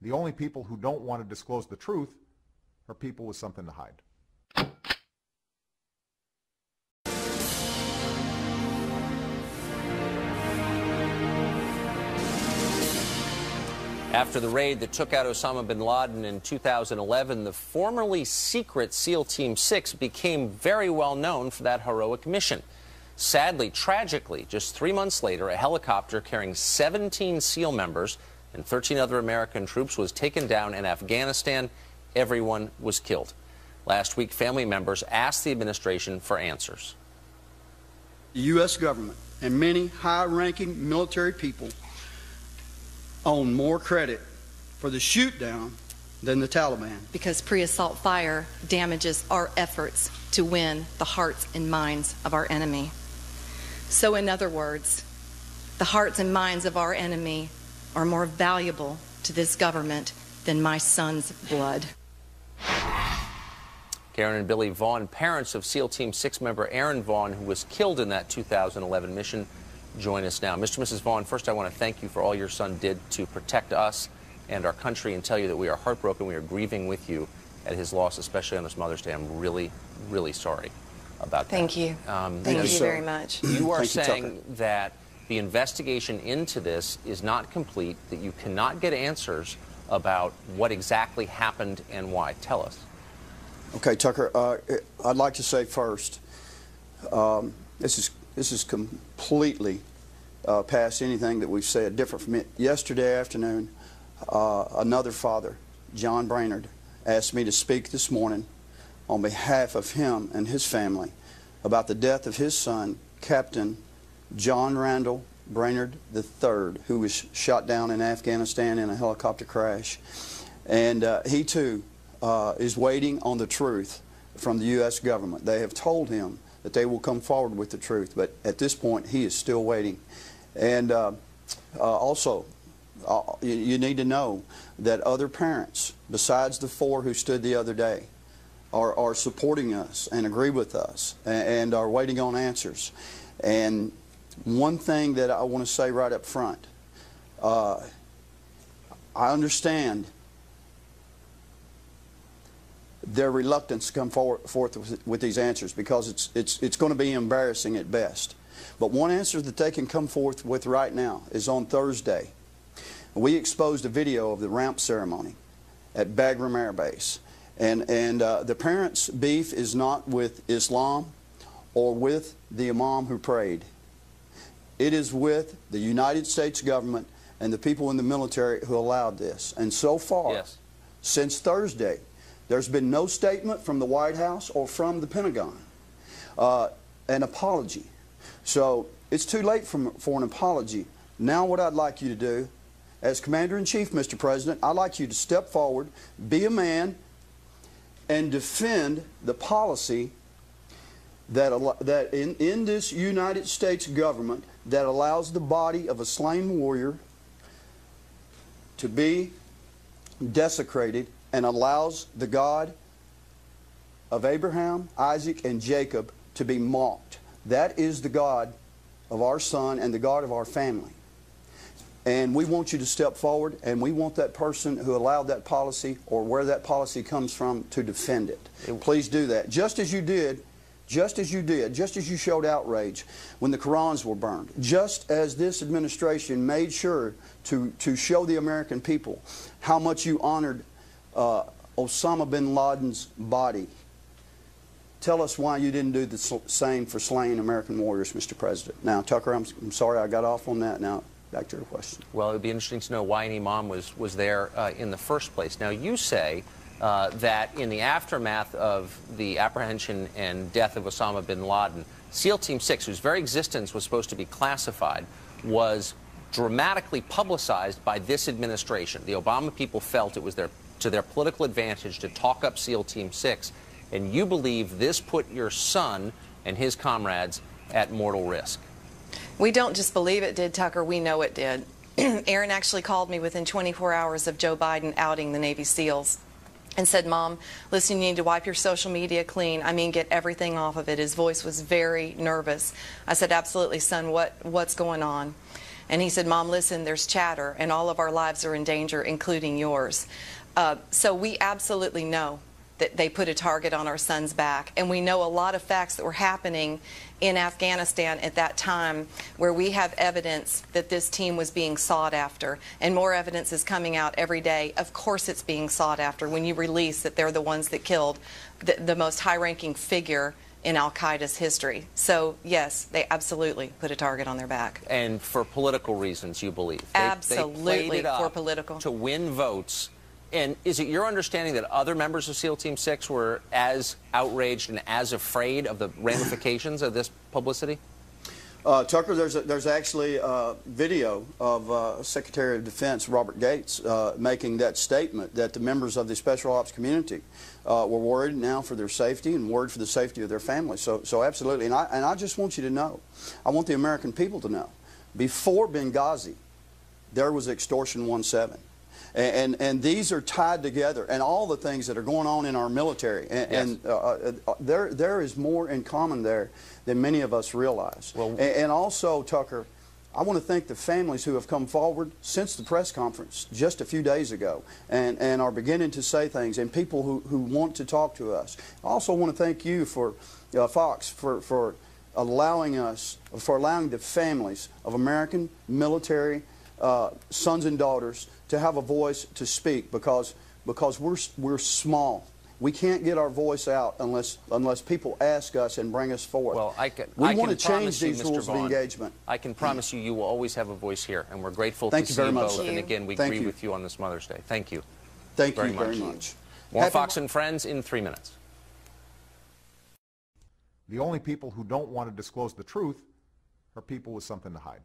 The only people who don't want to disclose the truth are people with something to hide. After the raid that took out Osama bin Laden in 2011, the formerly secret SEAL Team 6 became very well known for that heroic mission. Sadly, tragically, just 3 months later, a helicopter carrying 17 SEAL members and 13 other American troops was taken down in Afghanistan. Everyone was killed. Last week, family members asked the administration for answers. The U.S. government and many high-ranking military people own more credit for the shoot-down than the Taliban. Because pre-assault fire damages our efforts to win the hearts and minds of our enemy. So in other words, the hearts and minds of our enemy are more valuable to this government than my son's blood. Karen and Billy Vaughn, parents of SEAL Team 6 member Aaron Vaughn, who was killed in that 2011 mission, join us now. Mr. and Mrs. Vaughn, first I want to thank you for all your son did to protect us and our country and tell you that we are heartbroken. We are grieving with you at his loss, especially on this Mother's Day. I'm really, really sorry about that. Thank you. Thank you very much. You are saying that the investigation into this is not complete, that you cannot get answers about what exactly happened and why. Tell us. Okay, Tucker, I'd like to say first, this is completely past anything that we've said, different from it. Yesterday afternoon, another father, John Brainerd, asked me to speak this morning on behalf of him and his family about the death of his son, Captain John Randall Brainerd III, who was shot down in Afghanistan in a helicopter crash. And he too is waiting on the truth from the U.S. government. They have told him that they will come forward with the truth, but at this point he is still waiting. And also, you need to know that other parents, besides the 4 who stood the other day, are supporting us and agree with us and are waiting on answers. And one thing that I want to say right up front, I understand their reluctance to come forth with these answers, because it's going to be embarrassing at best. But one answer that they can come forth with right now is on Thursday. We exposed a video of the ramp ceremony at Bagram Air Base. And the parents' beef is not with Islam or with the imam who prayed. It is with the United States government and the people in the military who allowed this. And so far, since Thursday, there's been no statement from the White House or from the Pentagon, an apology. So it's too late for an apology. Now what I'd like you to do, as Commander-in-Chief, Mr. President, I'd like you to step forward, be a man, and defend the policy that in this United States government that allows the body of a slain warrior to be desecrated and allows the God of Abraham, Isaac, and Jacob to be mocked. That is the God of our son and the God of our family. And we want you to step forward, and we want that person who allowed that policy, or where that policy comes from, to defend it. Please do that. Just as you did, just as you showed outrage when the Qurans were burned, just as this administration made sure to show the American people how much you honored Osama bin Laden's body. Tell us why you didn't do the same for slain American warriors, Mr. President. Now, Tucker, I'm sorry I got off on that. Now, back to your question. Well, it would be interesting to know why an imam was there in the first place. Now, you say that in the aftermath of the apprehension and death of Osama bin Laden, SEAL Team 6, whose very existence was supposed to be classified, was dramatically publicized by this administration. The Obama people felt it was to their political advantage to talk up SEAL Team 6, and you believe this put your son and his comrades at mortal risk. We don't just believe it did, Tucker. We know it did. Aaron actually called me within 24 hours of Joe Biden outing the Navy SEALs and said, "Mom, listen, you need to wipe your social media clean. I mean, get everything off of it." His voice was very nervous. I said, "Absolutely, son. What's going on?" And he said, Mom, listen, there's chatter, and all of our lives are in danger, including yours. So we absolutely know that they put a target on our son's back. And we know a lot of facts that were happening in Afghanistan at that time, where we have evidence that this team was being sought after. And more evidence is coming out every day. Of course it's being sought after when you release that they're the ones that killed the most high-ranking figure in al-Qaeda's history. So, yes, they absolutely put a target on their back. And for political reasons, you believe? Absolutely, they played it up for political. to win votes. And is it your understanding that other members of SEAL Team 6 were as outraged and as afraid of the ramifications of this publicity? Tucker, there's actually a video of Secretary of Defense Robert Gates making that statement that the members of the Special Ops community were worried now for their safety and worried for the safety of their families. So absolutely. And I just want you to know, I want the American people to know, before Benghazi, there was Extortion 17. And these are tied together, and all the things that are going on in our military. And, yes. There is more in common there than many of us realize. Well, and also, Tucker, I want to thank the families who have come forward since the press conference just a few days ago and are beginning to say things, and people who want to talk to us. I also want to thank you, for Fox, for allowing the families of American military sons and daughters to have a voice to speak, because we're small. We can't get our voice out unless people ask us and bring us forth. Well, we want to change these rules of engagement. I can promise you, you will always have a voice here, and we're grateful Thank to you see very you much, both. sir. And again, we agree with you on this Mother's Day. Thank you. Thank you very much. More Happy Fox and Friends in 3 minutes. The only people who don't want to disclose the truth are people with something to hide.